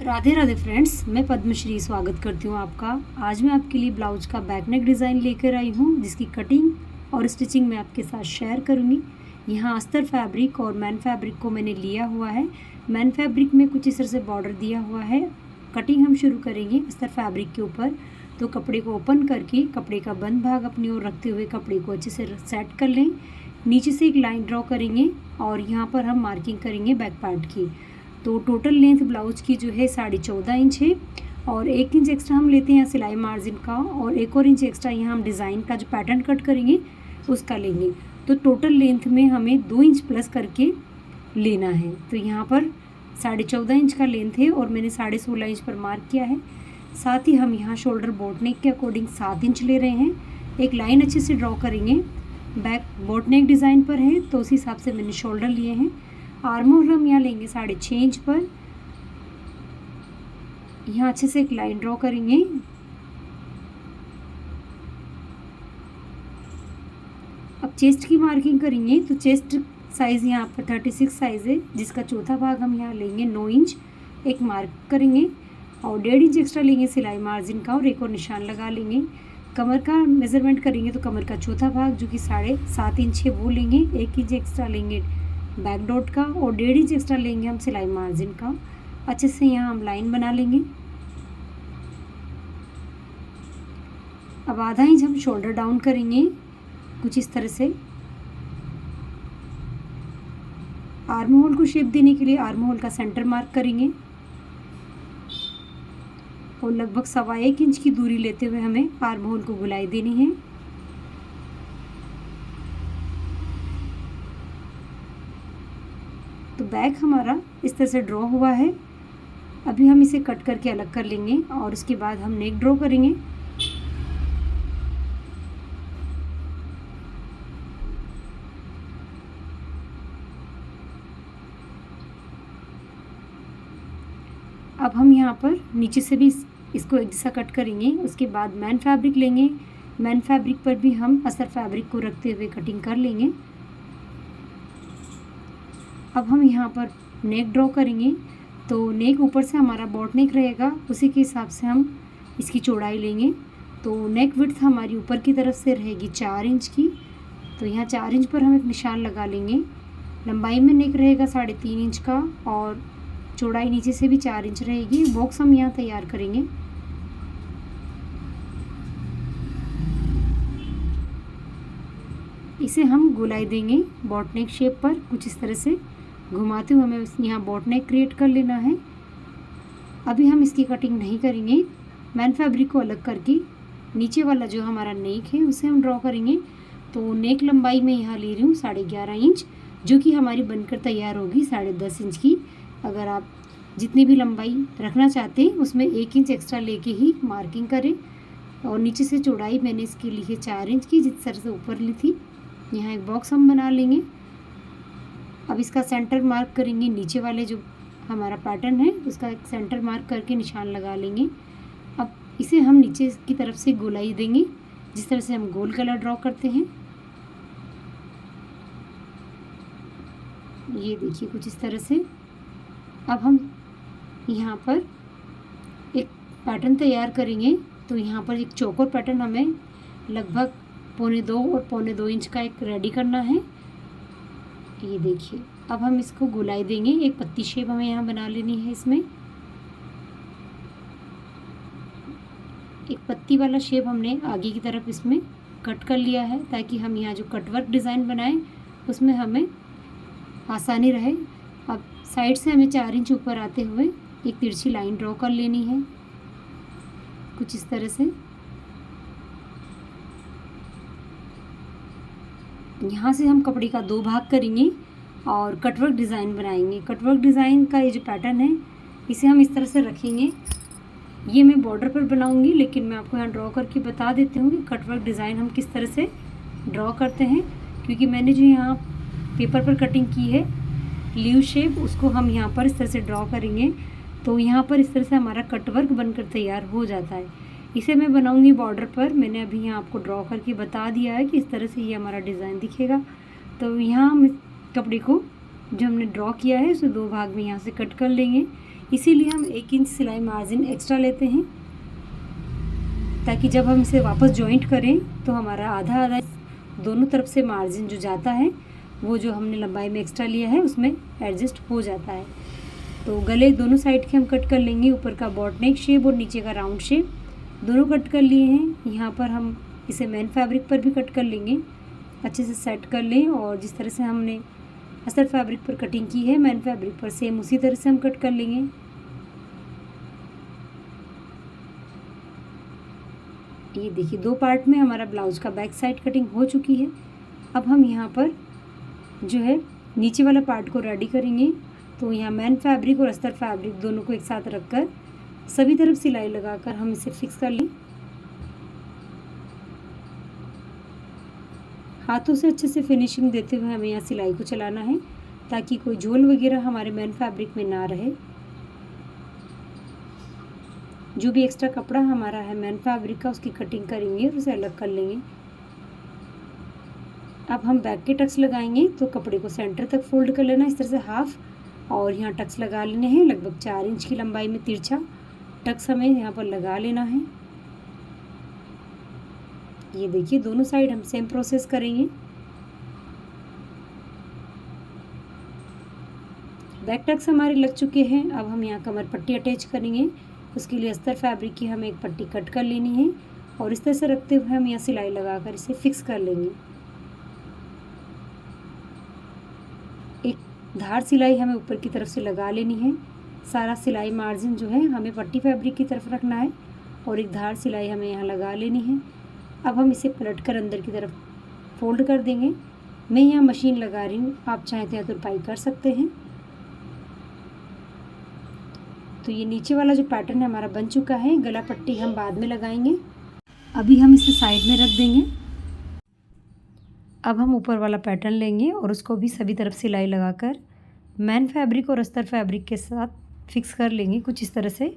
Radhe Radhe friends, मैं पद्मश्री स्वागत करती हूँ आपका। आज मैं आपके लिए ब्लाउज का बैक नेक डिज़ाइन लेकर आई हूँ, जिसकी कटिंग और स्टिचिंग मैं आपके साथ शेयर करूँगी। यहाँ अस्तर फैब्रिक और मैन फैब्रिक को मैंने लिया हुआ है। मैन फैब्रिक में कुछ इस तरह से बॉर्डर दिया हुआ है। कटिंग हम शुरू करेंगे अस्तर फैब्रिक के ऊपर। तो कपड़े को ओपन करके कपड़े का बंद भाग अपनी ओर रखते हुए कपड़े को अच्छे से सेट कर लें। नीचे से एक लाइन ड्रॉ करेंगे और यहाँ पर हम मार्किंग करेंगे बैक पार्ट की। तो टोटल लेंथ ब्लाउज की जो है 14.5 इंच है और 1 इंच एक्स्ट्रा हम लेते हैं सिलाई मार्जिन का, और 1 और इंच एक्स्ट्रा यहाँ हम डिज़ाइन का जो पैटर्न कट करेंगे उसका लेंगे। तो टोटल लेंथ में हमें 2 इंच प्लस करके लेना है। तो यहाँ पर 14.5 इंच का लेंथ है और मैंने 16.5 इंच पर मार्क किया है। साथ ही हम यहाँ शोल्डर बोट नेक के अकॉर्डिंग 7 इंच ले रहे हैं। एक लाइन अच्छे से ड्रॉ करेंगे। बैक बोट नेक डिज़ाइन पर है तो उस हिसाब से मैंने शोल्डर लिए हैं। आर्म होल हम यहाँ लेंगे 6.5 इंच पर। यहाँ अच्छे से एक लाइन ड्रॉ करेंगे। अब चेस्ट की मार्किंग करेंगे। तो चेस्ट साइज़ यहाँ पर 36 साइज़ है, जिसका चौथा भाग हम यहाँ लेंगे 9 इंच। एक मार्क करेंगे और 1.5 इंच एक्स्ट्रा लेंगे सिलाई मार्जिन का और एक और निशान लगा लेंगे। कमर का मेज़रमेंट करेंगे तो कमर का चौथा भाग जो कि 7.5 इंच है वो लेंगे। 1 इंच एक्स्ट्रा लेंगे बैक डॉट का और 1.5 इंच एक्स्ट्रा लेंगे हम सिलाई मार्जिन का। अच्छे से यहाँ हम लाइन बना लेंगे। अब आधा इंच हम शोल्डर डाउन करेंगे कुछ इस तरह से। आर्म होल को शेप देने के लिए आर्म होल का सेंटर मार्क करेंगे और लगभग 1.25 इंच की दूरी लेते हुए हमें आर्म होल को गुलाई देनी है। तो बैक हमारा इस तरह से ड्रॉ हुआ है। अभी हम इसे कट करके अलग कर लेंगे और उसके बाद हम नेक ड्रॉ करेंगे। अब हम यहाँ पर नीचे से भी इसको एक जैसा कट करेंगे। उसके बाद मैन फैब्रिक लेंगे। मैन फैब्रिक पर भी हम अस्तर फैब्रिक को रखते हुए कटिंग कर लेंगे। अब हम यहाँ पर नेक ड्रॉ करेंगे। तो नेक ऊपर से हमारा बॉट नेक रहेगा, उसी के हिसाब से हम इसकी चौड़ाई लेंगे। तो नेक विड्थ हमारी ऊपर की तरफ से रहेगी 4 इंच की। तो यहाँ 4 इंच पर हम एक निशान लगा लेंगे। लंबाई में नेक रहेगा 3.5 इंच का और चौड़ाई नीचे से भी 4 इंच रहेगी। बॉक्स हम यहाँ तैयार करेंगे। इसे हम गोलाई देंगे बॉट नेक शेप पर कुछ इस तरह से घुमाते हुए हमें यहाँ बॉट नेक क्रिएट कर लेना है। अभी हम इसकी कटिंग नहीं करेंगे। मैन फैब्रिक को अलग करके नीचे वाला जो हमारा नेक है उसे हम ड्रॉ करेंगे। तो नेक लंबाई में यहाँ ले रही हूँ 11.5 इंच, जो कि हमारी बनकर तैयार होगी 10.5 इंच की। अगर आप जितनी भी लंबाई रखना चाहते हैं उसमें 1 इंच एक्स्ट्रा लेके ही मार्किंग करें। और नीचे से चौड़ाई मैंने इसके लिए 4 इंच की, जिस तरह से ऊपर ली थी। यहाँ एक बॉक्स हम बना लेंगे। अब इसका सेंटर मार्क करेंगे। नीचे वाले जो हमारा पैटर्न है उसका एक सेंटर मार्क करके निशान लगा लेंगे। अब इसे हम नीचे की तरफ से गोलाई देंगे, जिस तरह से हम गोल गला ड्रॉ करते हैं। ये देखिए कुछ इस तरह से। अब हम यहाँ पर एक पैटर्न तैयार करेंगे। तो यहाँ पर एक चौकोर पैटर्न हमें लगभग 1.25 और 1.25 इंच का एक रेडी करना है। ये देखिए, अब हम इसको गोलाई देंगे। एक पत्ती शेप हमें यहाँ बना लेनी है। इसमें एक पत्ती वाला शेप हमने आगे की तरफ इसमें कट कर लिया है, ताकि हम यहाँ जो कटवर्क डिज़ाइन बनाएं उसमें हमें आसानी रहे। अब साइड से हमें 4 इंच ऊपर आते हुए एक तिरछी लाइन ड्रॉ कर लेनी है कुछ इस तरह से। यहाँ से हम कपड़े का 2 भाग करेंगे और कटवर्क डिज़ाइन बनाएंगे। कटवर्क डिज़ाइन का ये जो पैटर्न है इसे हम इस तरह से रखेंगे। ये मैं बॉर्डर पर बनाऊंगी, लेकिन मैं आपको यहाँ ड्रॉ करके बता देती हूँ कि कटवर्क डिज़ाइन हम किस तरह से ड्रॉ करते हैं। क्योंकि मैंने जो यहाँ पेपर पर कटिंग की है लीव शेप, उसको हम यहाँ पर इस तरह से ड्रॉ करेंगे। तो यहाँ पर इस तरह से हमारा कटवर्क बनकर तैयार हो जाता है। इसे मैं बनाऊंगी बॉर्डर पर। मैंने अभी यहाँ आपको ड्रॉ करके बता दिया है कि इस तरह से ये हमारा डिज़ाइन दिखेगा। तो यहाँ हम कपड़े को जो हमने ड्रॉ किया है उसे 2 भाग में यहाँ से कट कर लेंगे। इसीलिए हम 1 इंच सिलाई मार्जिन एक्स्ट्रा लेते हैं, ताकि जब हम इसे वापस जॉइंट करें तो हमारा आधा आधा दोनों तरफ से मार्जिन जो जाता है वो जो हमने लंबाई में एक्स्ट्रा लिया है उसमें एडजस्ट हो जाता है। तो गले दोनों साइड के हम कट कर लेंगे, ऊपर का बॉट नेक शेप और नीचे का राउंड शेप दोनों कट कर लिए हैं। यहाँ पर हम इसे मेन फैब्रिक पर भी कट कर लेंगे, अच्छे से सेट कर लें। और जिस तरह से हमने अस्तर फैब्रिक पर कटिंग की है मेन फैब्रिक पर सेम उसी तरह से हम कट कर लेंगे। ये देखिए 2 पार्ट में हमारा ब्लाउज का बैक साइड कटिंग हो चुकी है। अब हम यहाँ पर जो है नीचे वाला पार्ट को रेडी करेंगे। तो यहाँ मेन फैब्रिक और अस्तर फैब्रिक दोनों को एक साथ रखकर सभी तरफ सिलाई लगाकर हम इसे फिक्स कर लें। हाथों से अच्छे से फिनिशिंग देते हुए हमें यहाँ सिलाई को चलाना है, ताकि कोई झोल वगैरह हमारे मेन फैब्रिक में ना रहे। जो भी एक्स्ट्रा कपड़ा हमारा है मेन फैब्रिक का उसकी कटिंग करेंगे और उसे अलग कर लेंगे। अब हम बैक के टक्स लगाएंगे, तो कपड़े को सेंटर तक फोल्ड कर लेना इस तरह से हाफ, और यहाँ टक्स लगा लेने हैं। लगभग 4 इंच की लंबाई में तिरछा टक्स हमें यहाँ पर लगा लेना है। ये देखिए दोनों साइड हम सेम प्रोसेस करेंगे। बैक टक्स हमारे लग चुके हैं। अब हम यहाँ कमर पट्टी अटैच करेंगे। उसके लिए अस्तर फैब्रिक की हमें एक पट्टी कट कर लेनी है और इस तरह से रखते हुए हम यहाँ सिलाई लगाकर इसे फिक्स कर लेंगे। एक धार सिलाई हमें ऊपर की तरफ से लगा लेनी है। सारा सिलाई मार्जिन जो है हमें पट्टी फैब्रिक की तरफ रखना है और एक धार सिलाई हमें यहाँ लगा लेनी है। अब हम इसे पलट कर अंदर की तरफ फोल्ड कर देंगे। मैं यहाँ मशीन लगा रही हूँ, आप चाहें तो तुरपाई कर सकते हैं। तो ये नीचे वाला जो पैटर्न है हमारा बन चुका है। गला पट्टी हम बाद में लगाएंगे, अभी हम इसे साइड में रख देंगे। अब हम ऊपर वाला पैटर्न लेंगे और उसको भी सभी तरफ सिलाई लगाकर मैन फैब्रिक और अस्तर फैब्रिक के साथ फिक्स कर लेंगे कुछ इस तरह से।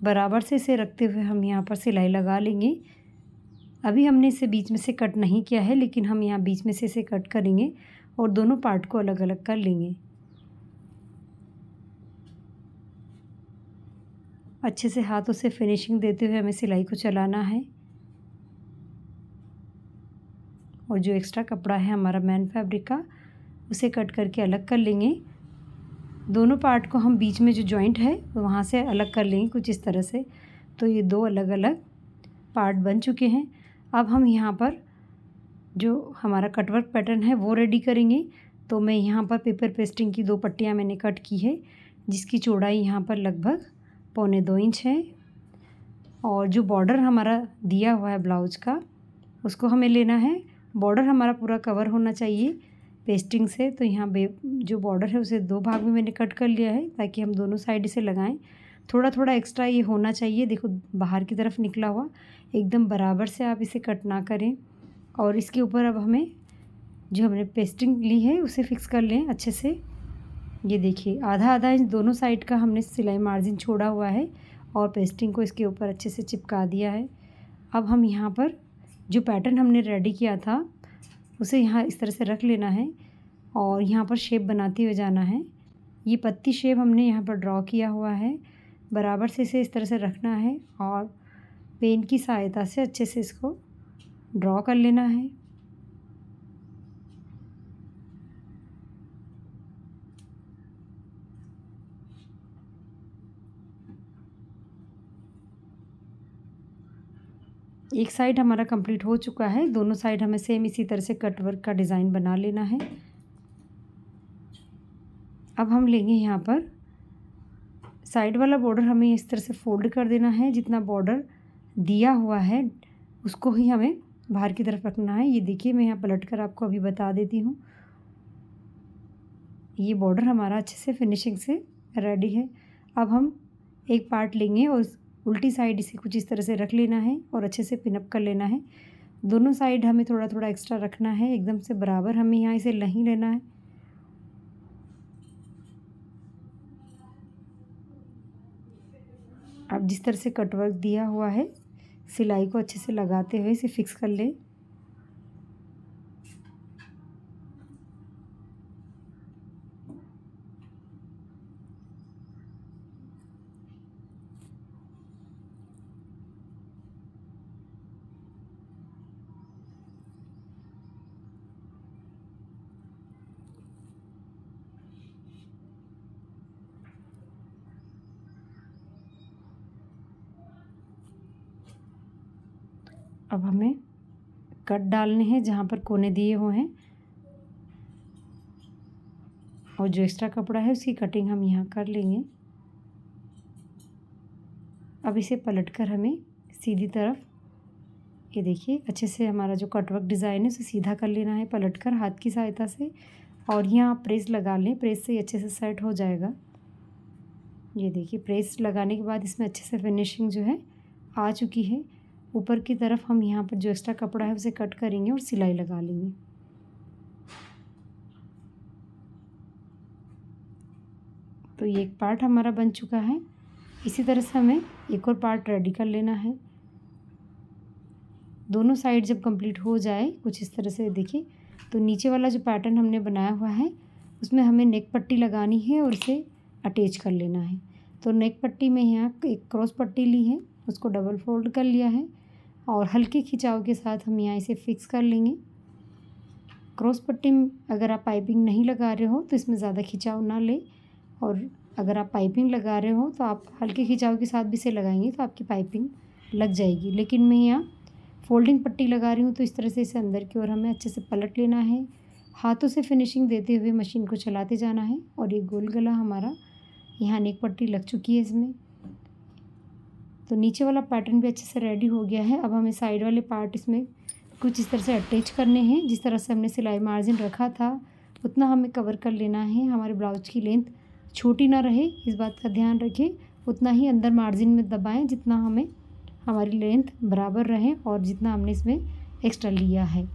बराबर से इसे रखते हुए हम यहाँ पर सिलाई लगा लेंगे। अभी हमने इसे बीच में से कट नहीं किया है, लेकिन हम यहाँ बीच में से इसे कट करेंगे और दोनों पार्ट को अलग अलग कर लेंगे। अच्छे से हाथों से फिनिशिंग देते हुए हमें सिलाई को चलाना है। और जो एक्स्ट्रा कपड़ा है हमारा मैन फैब्रिक का उसे कट करके अलग कर लेंगे। दोनों पार्ट को हम बीच में जो जॉइंट है वहाँ से अलग कर लेंगे कुछ इस तरह से। तो ये 2 अलग अलग पार्ट बन चुके हैं। अब हम यहाँ पर जो हमारा कटवर्क पैटर्न है वो रेडी करेंगे। तो मैं यहाँ पर पेपर पेस्टिंग की 2 पट्टियाँ मैंने कट की है, जिसकी चौड़ाई यहाँ पर लगभग 1.25 इंच है। और जो बॉर्डर हमारा दिया हुआ है ब्लाउज का उसको हमें लेना है। बॉर्डर हमारा पूरा कवर होना चाहिए पेस्टिंग से। तो यहाँ जो बॉर्डर है उसे 2 भाग में मैंने कट कर लिया है, ताकि हम दोनों साइड इसे लगाएं। थोड़ा थोड़ा एक्स्ट्रा ये होना चाहिए, देखो बाहर की तरफ निकला हुआ। एकदम बराबर से आप इसे कट ना करें। और इसके ऊपर अब हमें जो हमने पेस्टिंग ली है उसे फिक्स कर लें अच्छे से। ये देखिए आधा आधा इंच दोनों साइड का हमने सिलाई मार्जिन छोड़ा हुआ है और पेस्टिंग को इसके ऊपर अच्छे से चिपका दिया है। अब हम यहाँ पर जो पैटर्न हमने रेडी किया था उसे यहाँ इस तरह से रख लेना है और यहाँ पर शेप बनाते हुए जाना है। ये पत्ती शेप हमने यहाँ पर ड्रॉ किया हुआ है। बराबर से इसे इस तरह से रखना है और पेन की सहायता से अच्छे से इसको ड्रॉ कर लेना है। एक साइड हमारा कंप्लीट हो चुका है, दोनों साइड हमें सेम इसी तरह से कट वर्क का डिज़ाइन बना लेना है। अब हम लेंगे यहाँ पर साइड वाला बॉर्डर हमें इस तरह से फोल्ड कर देना है। जितना बॉर्डर दिया हुआ है उसको ही हमें बाहर की तरफ रखना है। ये देखिए मैं यहाँ पलट कर आपको अभी बता देती हूँ। ये बॉर्डर हमारा अच्छे से फिनिशिंग से रेडी है। अब हम एक पार्ट लेंगे और उल्टी साइड इसे कुछ इस तरह से रख लेना है और अच्छे से पिनअप कर लेना है। दोनों साइड हमें थोड़ा थोड़ा एक्स्ट्रा रखना है, एकदम से बराबर हमें यहाँ इसे नहीं लेना है। अब जिस तरह से कटवर्क दिया हुआ है सिलाई को अच्छे से लगाते हुए इसे फिक्स कर लें। अब हमें कट डालने हैं जहाँ पर कोने दिए हुए हैं, और जो एक्स्ट्रा कपड़ा है उसकी कटिंग हम यहाँ कर लेंगे। अब इसे पलटकर हमें सीधी तरफ, ये देखिए अच्छे से हमारा जो कटवर्क डिज़ाइन है उसे सीधा कर लेना है पलटकर हाथ की सहायता से, और यहाँ आप प्रेस लगा लें, प्रेस से अच्छे से सेट हो जाएगा। ये देखिए प्रेस लगाने के बाद इसमें अच्छे से फिनिशिंग जो है आ चुकी है। ऊपर की तरफ हम यहाँ पर जो एक्स्ट्रा कपड़ा है उसे कट करेंगे और सिलाई लगा लेंगे। तो ये एक पार्ट हमारा बन चुका है। इसी तरह से हमें एक और पार्ट रेडी कर लेना है। दोनों साइड जब कंप्लीट हो जाए कुछ इस तरह से देखिए, तो नीचे वाला जो पैटर्न हमने बनाया हुआ है उसमें हमें नेक पट्टी लगानी है और इसे अटैच कर लेना है। तो नेक पट्टी में यहाँ एक क्रॉस पट्टी ली है, उसको डबल फोल्ड कर लिया है और हल्के खिंचाव के साथ हम यहाँ इसे फिक्स कर लेंगे। क्रॉस पट्टी अगर आप पाइपिंग नहीं लगा रहे हो तो इसमें ज़्यादा खिंचाव ना ले, और अगर आप पाइपिंग लगा रहे हो तो आप हल्के खिंचाव के साथ भी इसे लगाएंगे तो आपकी पाइपिंग लग जाएगी। लेकिन मैं यहाँ फोल्डिंग पट्टी लगा रही हूँ तो इस तरह से इसे अंदर की ओर हमें अच्छे से पलट लेना है। हाथों से फिनिशिंग देते हुए मशीन को चलाते जाना है। और ये गोल गला हमारा यहाँ नेक पट्टी लग चुकी है इसमें। तो नीचे वाला पैटर्न भी अच्छे से रेडी हो गया है। अब हमें साइड वाले पार्ट इसमें कुछ इस तरह से अटैच करने हैं। जिस तरह से हमने सिलाई मार्जिन रखा था उतना हमें कवर कर लेना है। हमारे ब्लाउज की लेंथ छोटी ना रहे, इस बात का ध्यान रखें। उतना ही अंदर मार्जिन में दबाएं जितना हमारी लेंथ बराबर रहे और जितना हमने इसमें एक्स्ट्रा लिया है।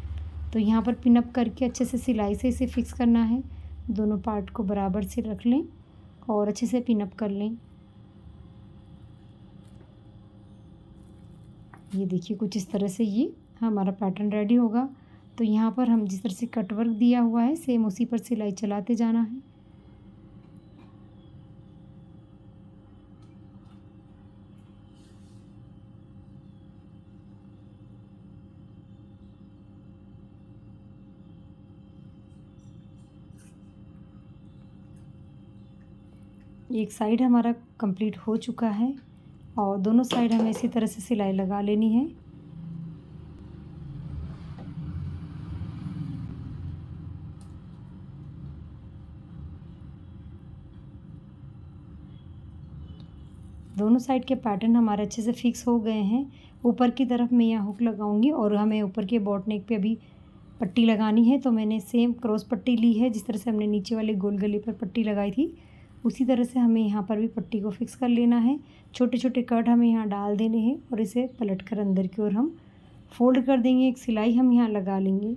तो यहाँ पर पिन अप करके अच्छे से सिलाई से इसे फिक्स करना है। दोनों पार्ट को बराबर से रख लें और अच्छे से पिन अप कर लें। ये देखिए कुछ इस तरह से ये हमारा पैटर्न रेडी होगा। तो यहाँ पर हम जिस तरह से कटवर्क दिया हुआ है सेम उसी पर सिलाई चलाते जाना है। एक साइड हमारा कंप्लीट हो चुका है और दोनों साइड हमें इसी तरह से सिलाई लगा लेनी है। दोनों साइड के पैटर्न हमारे अच्छे से फिक्स हो गए हैं। ऊपर की तरफ मैं यहाँ हुक लगाऊंगी और हमें ऊपर के बॉट नेक पे अभी पट्टी लगानी है। तो मैंने सेम क्रॉस पट्टी ली है, जिस तरह से हमने नीचे वाले गोल गले पर पट्टी लगाई थी उसी तरह से हमें यहाँ पर भी पट्टी को फिक्स कर लेना है। छोटे छोटे कट हमें यहाँ डाल देने हैं और इसे पलट कर अंदर की ओर हम फोल्ड कर देंगे। एक सिलाई हम यहाँ लगा लेंगे।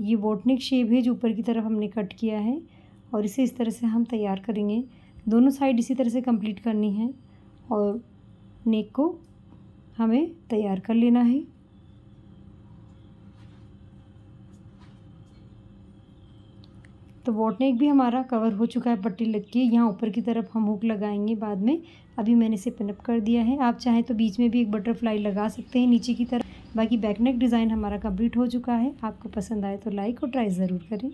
ये बोटनेक शेप है जो ऊपर की तरफ हमने कट किया है और इसे इस तरह से हम तैयार करेंगे। दोनों साइड इसी तरह से कंप्लीट करनी है और नेक को हमें तैयार कर लेना है। तो बोट नेक भी हमारा कवर हो चुका है पट्टी लग के। यहाँ ऊपर की तरफ हम हुक लगाएंगे बाद में। अभी मैंने इसे पिनअप कर दिया है। आप चाहें तो बीच में भी एक बटरफ्लाई लगा सकते हैं नीचे की तरफ। बाकी बैक नेक डिज़ाइन हमारा कंप्लीट हो चुका है। आपको पसंद आए तो लाइक और ट्राई ज़रूर करें।